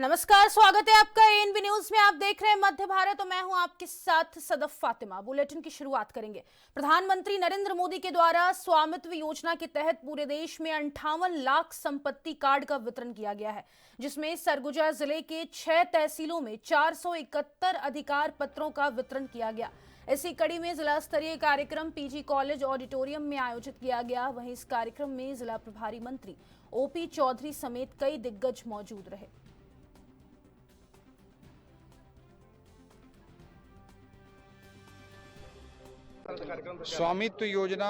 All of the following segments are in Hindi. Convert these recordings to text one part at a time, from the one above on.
नमस्कार, स्वागत है आपका एएनबी न्यूज में। आप देख रहे हैं मध्य भारत और मैं हूं आपके साथ सदफ फातिमा। बुलेटिन की शुरुआत करेंगे। प्रधानमंत्री नरेंद्र मोदी के द्वारा स्वामित्व योजना के तहत पूरे देश में 58 लाख संपत्ति कार्ड का वितरण किया गया है, जिसमें सरगुजा जिले के 6 तहसीलों में 471 अधिकार पत्रों का वितरण किया गया। इसी कड़ी में जिला स्तरीय कार्यक्रम पीजी कॉलेज ऑडिटोरियम में आयोजित किया गया। वहीं इस कार्यक्रम में जिला प्रभारी मंत्री ओपी चौधरी समेत कई दिग्गज मौजूद रहे। स्वामित्व योजना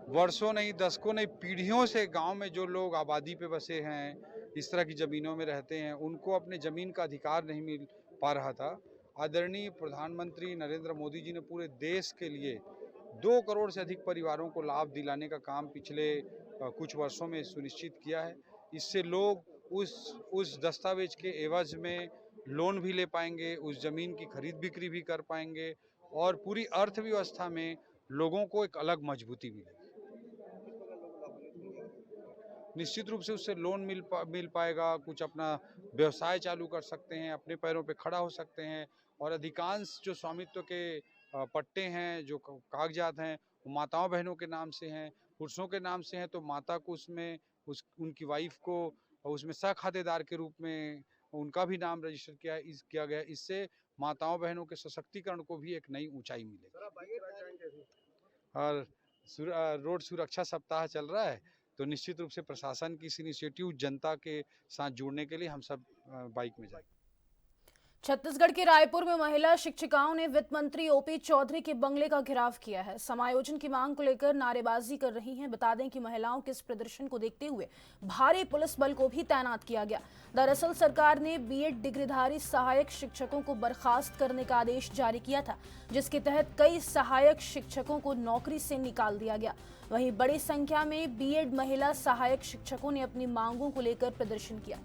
वर्षों नहीं, दशकों नहीं, पीढ़ियों से गांव में जो लोग आबादी पे बसे हैं, इस तरह की ज़मीनों में रहते हैं, उनको अपने ज़मीन का अधिकार नहीं मिल पा रहा था। आदरणीय प्रधानमंत्री नरेंद्र मोदी जी ने पूरे देश के लिए 2 करोड़ से अधिक परिवारों को लाभ दिलाने का काम पिछले कुछ वर्षों में सुनिश्चित किया है। इससे लोग उस दस्तावेज के एवज में लोन भी ले पाएंगे, उस ज़मीन की खरीद बिक्री भी कर पाएंगे और पूरी अर्थव्यवस्था में लोगों को एक अलग मजबूती मिलेगी। निश्चित रूप से उससे लोन मिल पाएगा, कुछ अपना व्यवसाय चालू कर सकते हैं, अपने पैरों पे खड़ा हो सकते हैं। और अधिकांश जो स्वामित्व के पट्टे हैं, जो कागजात हैं, वो माताओं बहनों के नाम से हैं। पुरुषों के नाम से हैं तो माता को उसमें उनकी वाइफ को उसमें सहखातेदार के रूप में उनका भी नाम रजिस्टर किया गया। इससे माताओं बहनों के सशक्तिकरण को भी एक नई ऊंचाई मिलेगी। और रोड सुरक्षा सप्ताह चल रहा है, तो निश्चित रूप से प्रशासन की इस इनिशिएटिव जनता के साथ जुड़ने के लिए हम सब बाइक में जाएंगे। छत्तीसगढ़ के रायपुर में महिला शिक्षिकाओं ने वित्त मंत्री ओपी चौधरी के बंगले का घेराव किया है। समायोजन की मांग को लेकर नारेबाजी कर रही हैं। बता दें कि महिलाओं के इस प्रदर्शन को देखते हुए भारी पुलिस बल को भी तैनात किया गया। दरअसल सरकार ने बीएड डिग्रीधारी सहायक शिक्षकों को बर्खास्त करने का आदेश जारी किया था, जिसके तहत कई सहायक शिक्षकों को नौकरी से निकाल दिया गया। वहीं बड़ी संख्या में बीएड महिला सहायक शिक्षकों ने अपनी मांगों को लेकर प्रदर्शन किया।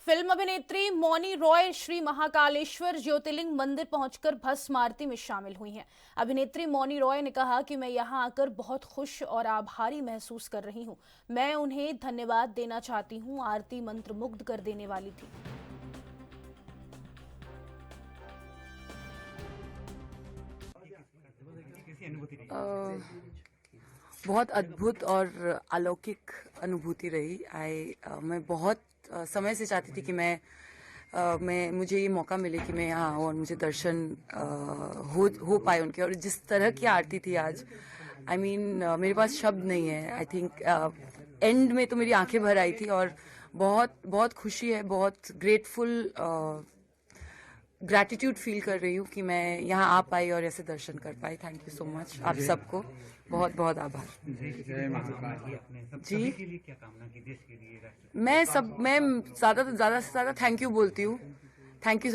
फिल्म अभिनेत्री मौनी रॉय श्री महाकालेश्वर ज्योतिर्लिंग मंदिर पहुंचकर भस्म आरती में शामिल हुई हैं। अभिनेत्री मौनी रॉय ने कहा कि मैं यहां आकर बहुत खुश और आभारी महसूस कर रही हूं। मैं उन्हें धन्यवाद देना चाहती हूं। आरती मंत्रमुग्ध कर देने वाली थी। बहुत अद्भुत और अलौकिक अनुभूति रही। मैं बहुत समय से चाहती थी कि मुझे ये मौका मिले कि मैं यहाँ आऊँ और मुझे दर्शन हो पाए उनके। और जिस तरह की आरती थी आज, मेरे पास शब्द नहीं है। आई थिंक एंड में तो मेरी आंखें भर आई थी और बहुत बहुत खुशी है, बहुत ग्रैटिट्यूड फील कर रही हूँ कि मैं यहाँ आ पाई और ऐसे दर्शन कर पाई। थैंक यू सो मच आप सबको, बहुत बहुत आभार जी। मैं ज़्यादा से ज़्यादा थैंक यू बोलती हूँ। Thank you.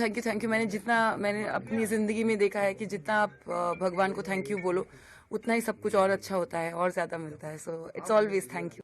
मैंने अपनी ज़िंदगी में देखा है कि जितना आप भगवान को थैंक यू बोलो, उतना ही सब कुछ और अच्छा होता है और ज़्यादा मिलता है। So it's always thank you.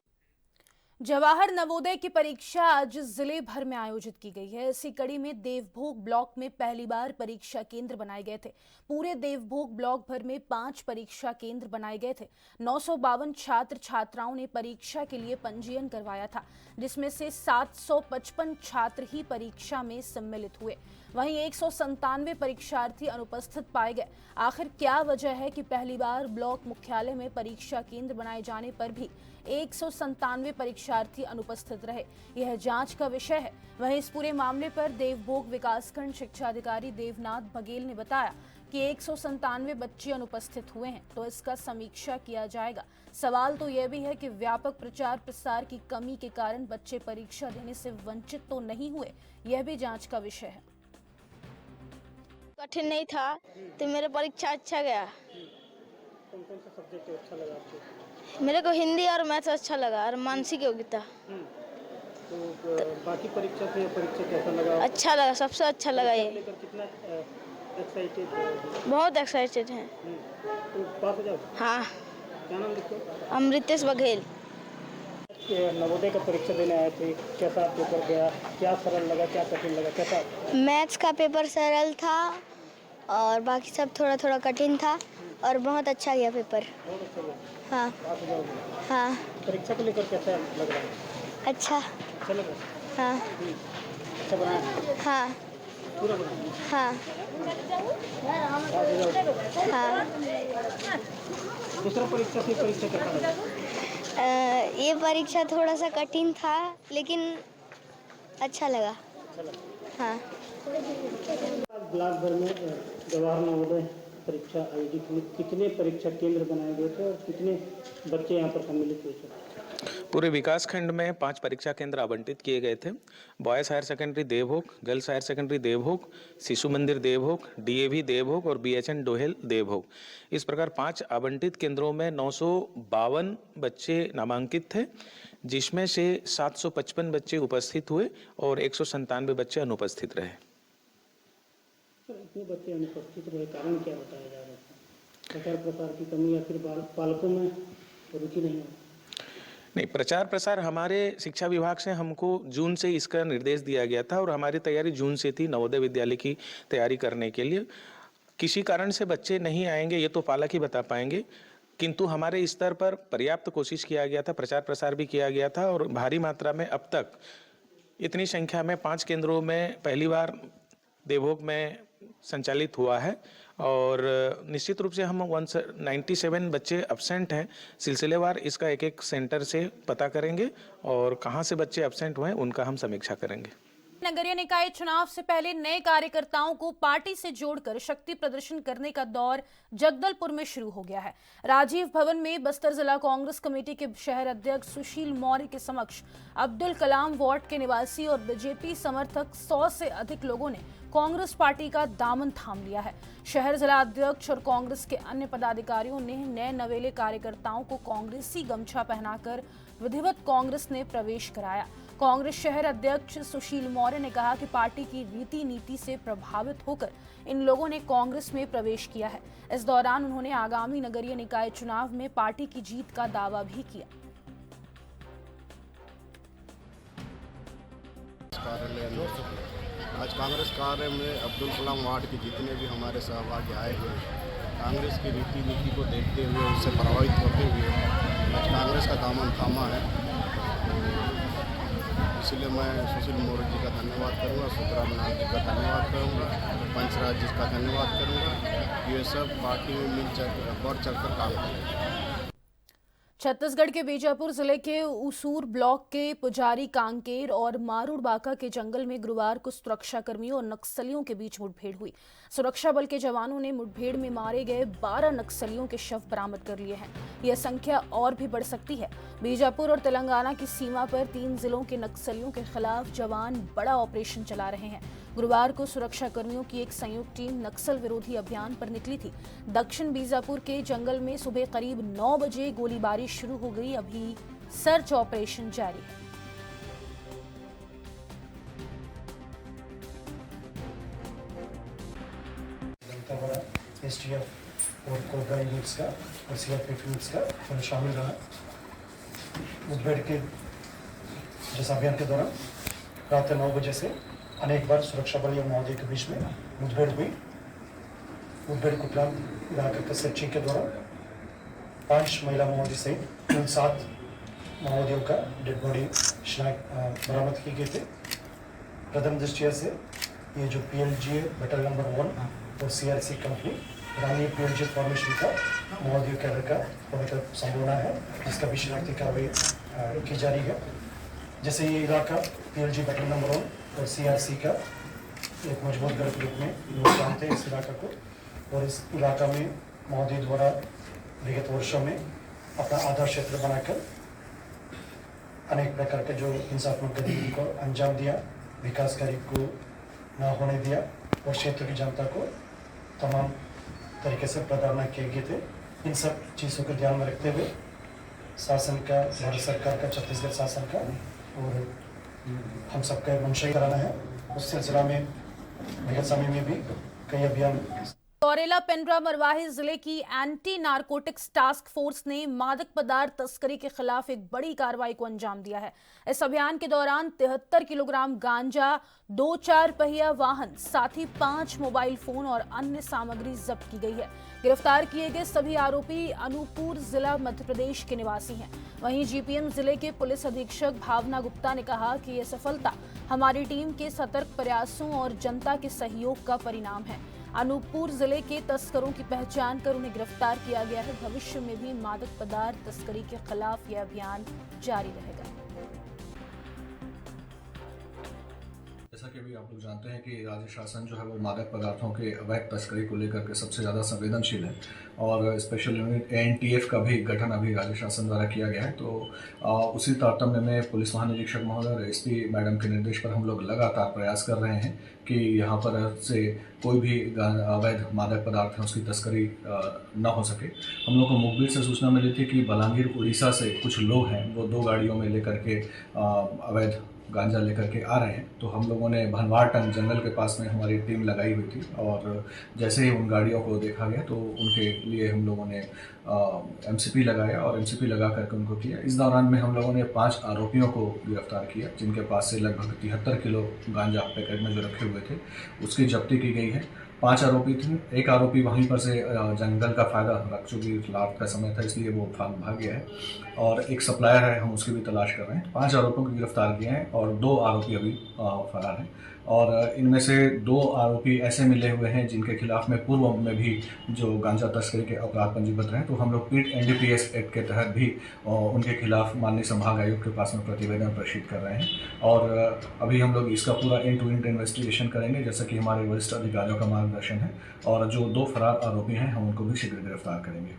Jawahar Navodaya की परीक्षा आज जिले भर में आयोजित की गई है। इसी कड़ी में देवभोग ब्लॉक में पहली बार परीक्षा केंद्र बनाए गए थे। पूरे देवभोग ब्लॉक भर में 5 परीक्षा केंद्र बनाए गए थे। 952 छात्र छात्राओं ने परीक्षा के लिए पंजीयन करवाया था, जिसमें से 755 छात्र ही परीक्षा में सम्मिलित हुए। वहीं 197 परीक्षार्थी अनुपस्थित पाए गए। आखिर क्या वजह है कि पहली बार ब्लॉक मुख्यालय में परीक्षा केंद्र बनाए जाने पर भी 197 परीक्षार्थी अनुपस्थित रहे, यह जांच का विषय है। वहीं इस पूरे मामले पर देवभोग विकासखंड शिक्षा अधिकारी देवनाथ बघेल ने बताया कि 197 बच्चे अनुपस्थित हुए हैं, तो इसका समीक्षा किया जाएगा। सवाल तो यह भी है कि व्यापक प्रचार प्रसार की कमी के कारण बच्चे परीक्षा देने से वंचित तो नहीं हुए, यह भी जांच का विषय है। कठिन नहीं था तो मेरा परीक्षा अच्छा गया। कौन सा सब्जेक्ट अच्छा लगा आपको? मेरे को हिंदी और मैथ्स अच्छा लगा और मानसिक योग्यता। तो बाकी परीक्षा कैसा लगा? अच्छा लगा, सबसे अच्छा लगा ये। लेकर कितना एक्साइटेड? बहुत एक्साइटेड हैं। तो पास हो जाओ? हाँ। क्या नाम लिखो? अमृतेश बघेल। नवोदय का परीक्षा देने आए थे, कैसा पेपर गया? क्या सरल लगा, क्या कठिन लगा, कैसा? मैथ्स का पेपर सरल था और बाकी सब थोड़ा थोड़ा कठिन था और बहुत अच्छा गया पेपर। बहुत अच्छा लगा। हाँ पास हो जाओगे? हाँ परीक्षा को लेकर कैसा लग रहा है? अच्छा अच्छा लग रहा है? हाँ अच्छा बनाया है? हाँ पूरा बनाया है? हाँ पास हो जाओगे? हाँ दूसरा परीक्षा से परीक्षा कैसा लगा? ये परीक्षा थोड़ा सा कठिन था लेकिन अच्छा लगा। अच्छा लगा। हाँ ब्लॉक भर में जवाहर नवोदय परीक्षा आयोजित हुई। कितने परीक्षा केंद्र बनाए गए थे और कितने बच्चे यहाँ पर सम्मिलित हुए थे? पूरे विकास खंड में 5 परीक्षा केंद्र आवंटित किए गए थे। Boys higher secondary Deobhog, girls higher secondary Deobhog, Shishu Mandir Devbhog, DAV Devbhog और बीएचएन डोहेल देवभोग। इस प्रकार 5 आवंटित केंद्रों में 952 बच्चे नामांकित थे, जिसमें से 755 बच्चे उपस्थित हुए और 197 बच्चे अनुपस्थित रहे। सर, इतने बच्चे अनुपस्थित रहे, कारण क्या बताया जा रहा है? प्रचार प्रसार की कमी या फिर पालकों में रुचि नहीं है? नहीं, प्रचार प्रसार हमारे शिक्षा विभाग से हमको जून से इसका निर्देश दिया गया था और हमारी तैयारी जून से थी नवोदय विद्यालय की तैयारी करने के लिए। किसी कारण से बच्चे नहीं आएंगे ये तो पालक ही बता पाएंगे, किंतु हमारे स्तर पर पर्याप्त कोशिश किया गया था, प्रचार प्रसार भी किया गया था और भारी मात्रा में अब तक इतनी संख्या में 5 केंद्रों में पहली बार देवभोग में संचालित हुआ है और निश्चित रूप से हम 197 बच्चे एब्सेंट हैं। सिलसिलेवार इसका एक एक सेंटर से पता करेंगे और कहां से बच्चे एब्सेंट हुए हैं उनका हम समीक्षा करेंगे। नगरीय निकाय चुनाव से पहले नए कार्यकर्ताओं को पार्टी से जोड़कर शक्ति प्रदर्शन करने का दौर जगदलपुर में शुरू हो गया है। राजीव भवन में बस्तर जिला कांग्रेस कमेटी के शहर अध्यक्ष सुशील मौर्य के समक्ष अब्दुल कलाम वार्ड के निवासी और बीजेपी समर्थक 100 से अधिक लोगों ने कांग्रेस पार्टी का दामन थाम लिया है। शहर जिला अध्यक्ष और कांग्रेस के अन्य पदाधिकारियों ने नए नवेले कार्यकर्ताओं को कांग्रेसी गमछा पहनाकर विधिवत कांग्रेस ने प्रवेश कराया। कांग्रेस शहर अध्यक्ष सुशील मौर्य ने कहा कि पार्टी की रीति नीति से प्रभावित होकर इन लोगों ने कांग्रेस में प्रवेश किया है। इस दौरान उन्होंने आगामी नगरीय निकाय चुनाव में पार्टी की जीत का दावा भी किया। आज कांग्रेस कार्य में अब्दुल कलाम वार्ड के जितने भी हमारे सहभागी आए हुए कांग्रेस की रीति नीति को देखते हुए उससे प्रभावित होते हुए आज कांग्रेस का दामन थामा है। इसलिए मैं सुशील मौर्य जी का धन्यवाद करूंगा, सुखराम नाथ जी का धन्यवाद करूंगा, पंचराज जी का धन्यवाद करूंगा। ये सब पार्टी में बढ़ चढ़कर काम करेंगे। छत्तीसगढ़ के बीजापुर जिले के उसूर ब्लॉक के पुजारी कांकेर और मारूड़बाका के जंगल में गुरुवार को सुरक्षा कर्मियों और नक्सलियों के बीच मुठभेड़ हुई। सुरक्षा बल के जवानों ने मुठभेड़ में मारे गए 12 नक्सलियों के शव बरामद कर लिए हैं। यह संख्या और भी बढ़ सकती है। बीजापुर और तेलंगाना की सीमा पर 3 जिलों के नक्सलियों के खिलाफ जवान बड़ा ऑपरेशन चला रहे हैं। गुरुवार को सुरक्षा कर्मियों की एक संयुक्त टीम नक्सल विरोधी अभियान पर निकली थी। दक्षिण बीजापुर के जंगल में सुबह करीब 9 बजे गोलीबारी शुरू हो गई। अभी सर्च ऑपरेशन जारी है। एसटीएफ और कोबरा यूनिट्स का और सीआरपीएफ यूनिट्स का शामिल रहा। मुठभेड़ के जिस अभियान के दौरान रात 9 बजे से अनेक बार सुरक्षा बल और माओवादियों के बीच में मुठभेड़ हुई। मुठभेड़ को इलाके के सर्चिंग के दौरान 5 महिला माओवादी सहित कुल 7 माओवादियों का डेड बॉडी बरामद की गई थे। प्रथम दृष्टिया से ये जो पीएलजी बटल नंबर 1 और सीआरसी कंपनी रानी पीएलजी फॉर्मेशन का माओवादियों के का होने का संभावना है, जिसका भी शिनाख्ती कार्रवाई की जा रही है। जैसे ये इलाका पीएलजी बटल नंबर 1 और सीआरसी का एक मजबूत गढ़ के रूप में लोग जानते हैं इस इलाका को, और इस इलाका में माओवादी द्वारा विगत वर्षों में अपना आधार क्षेत्र बनाकर अनेक प्रकार के जो हिंसात्मक गतिविधि को अंजाम दिया, विकास कार्य को न होने दिया और क्षेत्र की जनता को तमाम तरीके से प्रताड़ना किए गए थे। इन सब चीज़ों को ध्यान में रखते हुए शासन का, भारत सरकार का, छत्तीसगढ़ शासन का और हम सबका मंशा कराना है। उस सिलसिला में विगत समय में भी कई अभियान औरेला पेंड्रा मरवाही जिले की एंटी नारकोटिक्स टास्क फोर्स ने मादक पदार्थ तस्करी के खिलाफ एक बड़ी कार्रवाई को अंजाम दिया है। इस अभियान के दौरान 73 किलोग्राम गांजा, 2 4 पहिया वाहन, साथ ही 5 मोबाइल फोन और अन्य सामग्री जब्त की गई है। गिरफ्तार किए गए सभी आरोपी अनूपपुर जिला मध्य प्रदेश के निवासी हैं। वहीं जीपीएम जिले के पुलिस अधीक्षक भावना गुप्ता ने कहा कि यह सफलता हमारी टीम के सतर्क प्रयासों और जनता के सहयोग का परिणाम है। अनूपपुर जिले के तस्करों की पहचान कर उन्हें गिरफ्तार किया गया है। भविष्य में भी मादक पदार्थ तस्करी के खिलाफ यह अभियान जारी रहेगा। जैसा कि अभी आप लोग जानते हैं कि राज्य शासन जो है वो मादक पदार्थों के अवैध तस्करी को लेकर के सबसे ज़्यादा संवेदनशील है और स्पेशल यूनिट ANTF का भी गठन अभी राज्य शासन द्वारा किया गया है। तो उसी तारतम्य में पुलिस महानिरीक्षक महोदय और SP मैडम के निर्देश पर हम लोग लगातार प्रयास कर रहे हैं कि यहाँ पर से कोई भी अवैध मादक पदार्थ है उसकी तस्करी न हो सके। हम लोग को मुखबिर से सूचना मिली थी कि बलांगीर उड़ीसा से कुछ लोग हैं वो 2 गाड़ियों में लेकर के अवैध गांजा लेकर के आ रहे हैं। तो हम लोगों ने भनवारटन जंगल के पास में हमारी टीम लगाई हुई थी और जैसे ही उन गाड़ियों को देखा गया तो उनके लिए हम लोगों ने MCP लगाया और MCP लगा करके उनको किया। इस दौरान में हम लोगों ने 5 आरोपियों को गिरफ्तार किया जिनके पास से लगभग 73 किलो गांजा पैकेट में जो रखे हुए थे उसकी जब्ती की गई है। 5 आरोपी थे। एक आरोपी वहीं पर से जंगल का फ़ायदा रख, चूँकि रात का समय था इसलिए वो भाग गया है और एक सप्लायर है, हम उसकी भी तलाश कर रहे हैं। 5 आरोपियों को गिरफ्तार किए हैं और 2 आरोपी अभी फरार हैं और इनमें से 2 आरोपी ऐसे मिले हुए हैं जिनके खिलाफ में पूर्व में भी जो गांजा तस्करी के अपराध पंजीबद्ध हैं। तो हम लोग NDPS एक्ट के तहत भी उनके खिलाफ माननीय संभाग आयुक्त के पास में प्रतिवेदन प्रेषित कर रहे हैं और अभी हम लोग इसका पूरा एंड टू एंड इन्वेस्टिगेशन करेंगे जैसा कि हमारे वरिष्ठ अधिकारियों का मार्गदर्शन है और जो 2 फरार आरोपी हैं हम उनको भी शीघ्र गिरफ्तार करेंगे।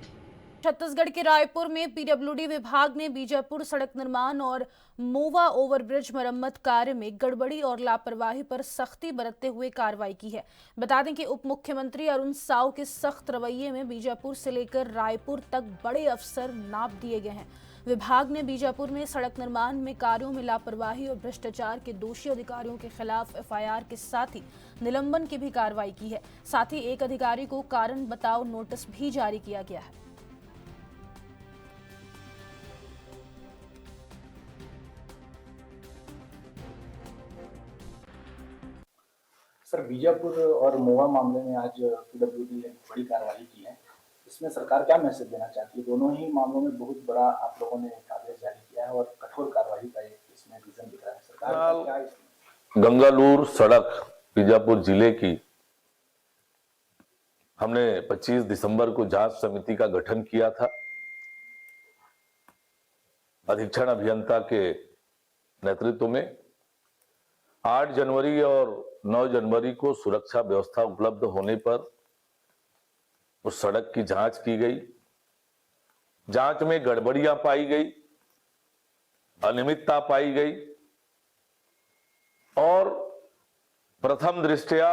छत्तीसगढ़ के रायपुर में PWD विभाग ने बीजापुर सड़क निर्माण और मोवा ओवरब्रिज मरम्मत कार्य में गड़बड़ी और लापरवाही पर सख्ती बरतते हुए कार्रवाई की है। बता दें कि उप मुख्यमंत्री अरुण साव के सख्त रवैये में बीजापुर से लेकर रायपुर तक बड़े अफसर नाप दिए गए हैं। विभाग ने बीजापुर में सड़क निर्माण में कार्यों में लापरवाही और भ्रष्टाचार के दोषी अधिकारियों के खिलाफ FIR के साथ ही निलंबन की भी कार्रवाई की है। साथ ही एक अधिकारी को कारण बताओ नोटिस भी जारी किया गया है। सर, बीजापुर और मोवा मामले में आज PWD ने बड़ी कार्रवाई की है। इसमें सरकार क्या मैसेज देना चाहती है? दोनों ही मामलों में बहुत बड़ा आप लोगों ने एक आदेश जारी किया है और कठोर कार्रवाई का एक इसमें विजन दिख रहा है। सरकार का क्या इसमें? गंगालूर सड़क बीजापुर जिले की हमने 25 दिसंबर को जांच समिति का गठन किया था। अधीक्षण अभियंता के नेतृत्व में 8 जनवरी और 9 जनवरी को सुरक्षा व्यवस्था उपलब्ध होने पर उस सड़क की जांच की गई। जांच में गड़बड़ियां पाई गई, अनियमितता पाई गई और प्रथम दृष्टया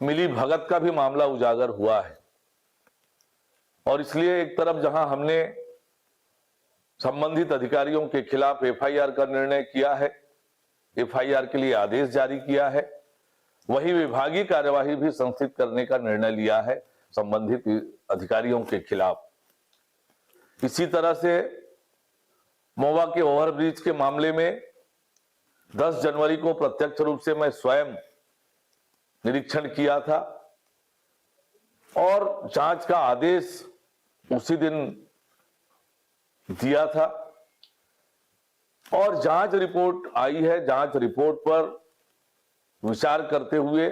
मिली भगत का भी मामला उजागर हुआ है। और इसलिए एक तरफ जहां हमने संबंधित अधिकारियों के खिलाफ FIR का निर्णय किया है, FIR के लिए आदेश जारी किया है, वही विभागीय कार्यवाही भी संस्थित करने का निर्णय लिया है संबंधित अधिकारियों के खिलाफ। इसी तरह से मोवा के ओवरब्रिज के मामले में 10 जनवरी को प्रत्यक्ष रूप से मैं स्वयं निरीक्षण किया था और जांच का आदेश उसी दिन दिया था और जांच रिपोर्ट आई है। जांच रिपोर्ट पर विचार करते हुए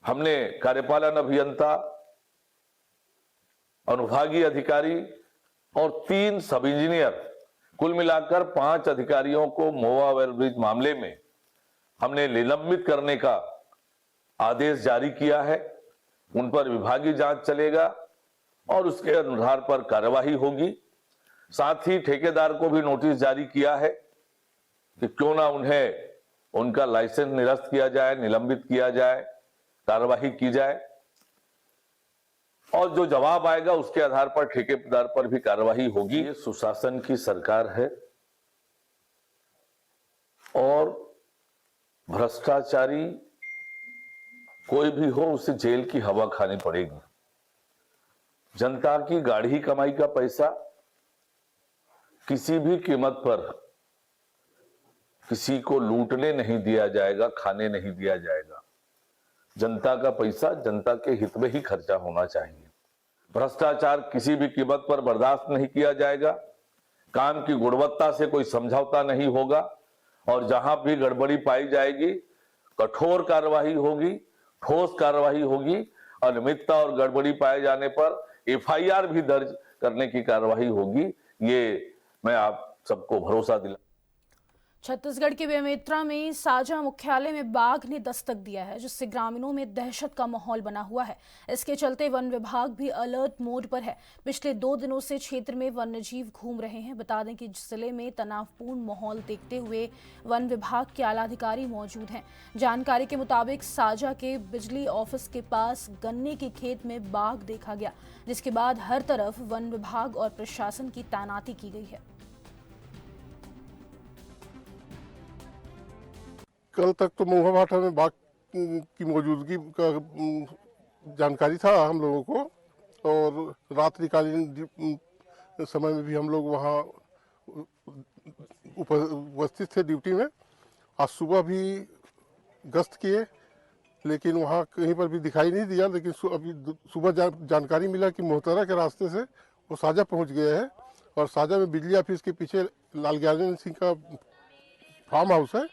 हमने कार्यपालन अभियंता, अनुभागीय अधिकारी और 3 सब इंजीनियर, कुल मिलाकर 5 अधिकारियों को मोवा ओवरब्रिज मामले में हमने निलंबित करने का आदेश जारी किया है। उन पर विभागीय जांच चलेगा और उसके आधार पर कार्यवाही होगी। साथ ही ठेकेदार को भी नोटिस जारी किया है कि क्यों ना उन्हें उनका लाइसेंस निरस्त किया जाए, निलंबित किया जाए, कार्यवाही की जाए और जो जवाब आएगा उसके आधार पर ठेकेदार पर भी कार्यवाही होगी। ये सुशासन की सरकार है और भ्रष्टाचारी कोई भी हो उसे जेल की हवा खानी पड़ेगी। जनता की गाढ़ी कमाई का पैसा किसी भी कीमत पर किसी को लूटने नहीं दिया जाएगा, खाने नहीं दिया जाएगा। जनता का पैसा जनता के हित में ही खर्चा होना चाहिए। भ्रष्टाचार किसी भी कीमत पर बर्दाश्त नहीं किया जाएगा। काम की गुणवत्ता से कोई समझौता नहीं होगा और जहां भी गड़बड़ी पाई जाएगी कठोर कार्रवाई होगी, ठोस कार्रवाई होगी। अनियमितता और गड़बड़ी पाए जाने पर एफआईआर भी दर्ज करने की कार्रवाई होगी। ये मैं आप सबको भरोसा दिला। छत्तीसगढ़ के बेमेतरा में साजा मुख्यालय में बाघ ने दस्तक दिया है, जिससे ग्रामीणों में दहशत का माहौल बना हुआ है। इसके चलते वन विभाग भी अलर्ट मोड पर है। पिछले 2 दिनों से क्षेत्र में वन्यजीव घूम रहे हैं। बता दें कि जिले में तनावपूर्ण माहौल देखते हुए वन विभाग के आला अधिकारी मौजूद हैं। जानकारी के मुताबिक साजा के बिजली ऑफिस के पास गन्ने के खेत में बाघ देखा गया, जिसके बाद हर तरफ वन विभाग और प्रशासन की तैनाती की गई है। कल तक तो महुआ भाटा में बाघ की मौजूदगी का जानकारी था हम लोगों को, और रात्रिकालीन समय में भी हम लोग वहाँ उपस्थित थे ड्यूटी में। आज सुबह भी गश्त किए, लेकिन वहाँ कहीं पर भी दिखाई नहीं दिया। लेकिन अभी सुबह जानकारी मिला कि मोहतरा के रास्ते से वो साजा पहुँच गए हैं, और साजा में बिजली ऑफिस के पीछे लाल ज्ञान सिंह का फार्म हाउस है,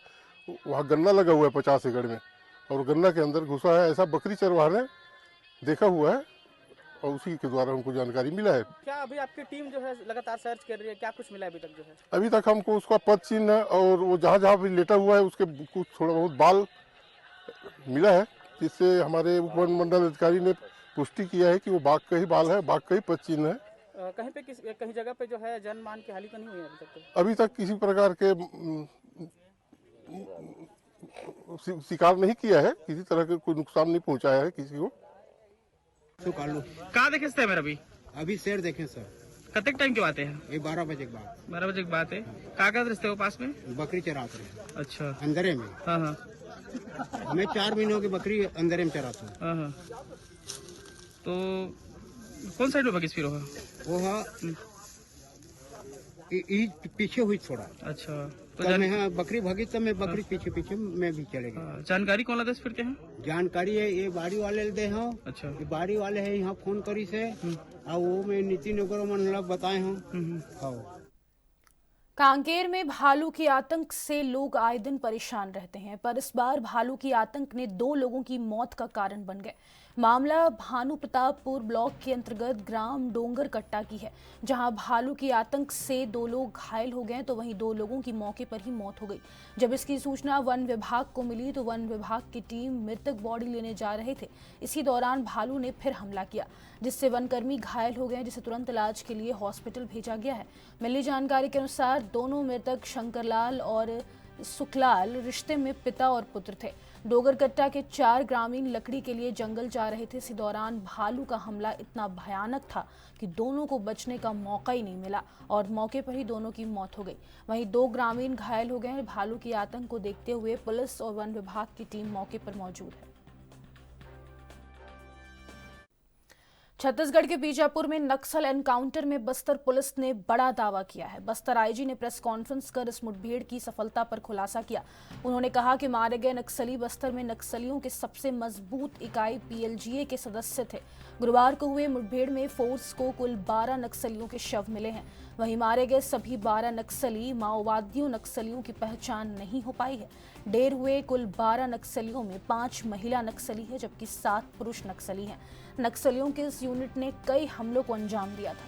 वहाँ गन्ना लगा हुआ है 50 एकड़ में, और गन्ना के अंदर घुसा है। ऐसा बकरी चरवाहा ने देखा हुआ है और उसी के द्वारा हमको जानकारी मिला है। क्या अभी आपकी टीम जो है लगातार सर्च कर रही है? क्या कुछ मिला अभी तक जो है? अभी तक हमको उसका पद चिन्ह और वो जहाँ जहाँ भी लेटा हुआ है उसके कुछ थोड़ा बहुत बाल मिला है, जिससे हमारे वन मंडल अधिकारी ने पुष्टि किया है कि वो बाघ का ही बाल है, बाघ का ही पद चिन्ह है। कहीं पे कहीं जगह पे जो है जान मान की हानि तो नहीं हुई अभी तक? अभी तक किसी प्रकार के शिकार नहीं किया है, किसी तरह का कोई नुकसान नहीं पहुंचाया है किसी को। कहाँ देखे सर? अभी अभी शेर देखे सर। कतक टाइम की बात है? ये 12 बजे के बाद। 12 बजे की बात है। कहाँ रिश्ते हो पास में? बकरी चराते हैं। अच्छा, अंदरे में? हाँ हाँ। मैं 4 महीनों की बकरी अंदरे में चराता हूँ। हाँ हाँ। तो कौन साइड में बगिस फिर होगा? वो पीछे हुई थोड़ा। अच्छा, तो मैं बकरी भागी तब मैं बकरी पीछे पीछे मैं भी चले गया। जानकारी कौन लगा फिर? क्या है जानकारी? है ये बाड़ी वाले दे हो। अच्छा, ये बाड़ी वाले है यहाँ फोन करी से, और वो मैं नीति नगर मन बताए हूँ। कांकेर में भालू के आतंक से लोग आए दिन परेशान रहते हैं, पर इस बार भालू के आतंक ने 2 लोगों की मौत का कारण बन गए। मामला भानु प्रतापपुर ब्लॉक के अंतर्गत ग्राम डोंगर कट्टा की है, जहां भालू के आतंक से 2 लोग घायल हो गए तो वहीं 2 लोगों की मौके पर ही मौत हो गई। जब इसकी सूचना वन विभाग को मिली तो वन विभाग की टीम मृतक बॉडी लेने जा रहे थे। इसी दौरान भालू ने फिर हमला किया, जिससे वनकर्मी घायल हो गए, जिसे तुरंत इलाज के लिए हॉस्पिटल भेजा गया है। मिली जानकारी के अनुसार दोनों मृतक शंकरलाल और सुखलाल रिश्ते में पिता और पुत्र थे। डोगरकट्टा के 4 ग्रामीण लकड़ी के लिए जंगल जा रहे थे। इसी दौरान भालू का हमला इतना भयानक था कि दोनों को बचने का मौका ही नहीं मिला और मौके पर ही दोनों की मौत हो गई। वहीं 2 ग्रामीण घायल हो गए। भालू के आतंक को देखते हुए पुलिस और वन विभाग की टीम मौके पर मौजूद है। छत्तीसगढ़ के बीजापुर में नक्सल एनकाउंटर में बस्तर पुलिस ने बड़ा दावा किया है। बस्तर आईजी ने प्रेस कॉन्फ्रेंस कर इस मुठभेड़ की सफलता पर खुलासा किया। उन्होंने कहा कि मारे गए नक्सली बस्तर में नक्सलियों के सबसे मजबूत इकाई पीएलजीए के सदस्य थे। गुरुवार को हुए मुठभेड़ में फोर्स को कुल 12 नक्सलियों के शव मिले हैं। वहीं मारे गए सभी 12 नक्सली माओवादियों नक्सलियों की पहचान नहीं हो पाई है। ढेर हुए कुल 12 नक्सलियों में 5 महिला नक्सली है, जबकि 7 पुरुष नक्सली हैं। नक्सलियों के इस यूनिट ने कई हमलों को अंजाम दिया था।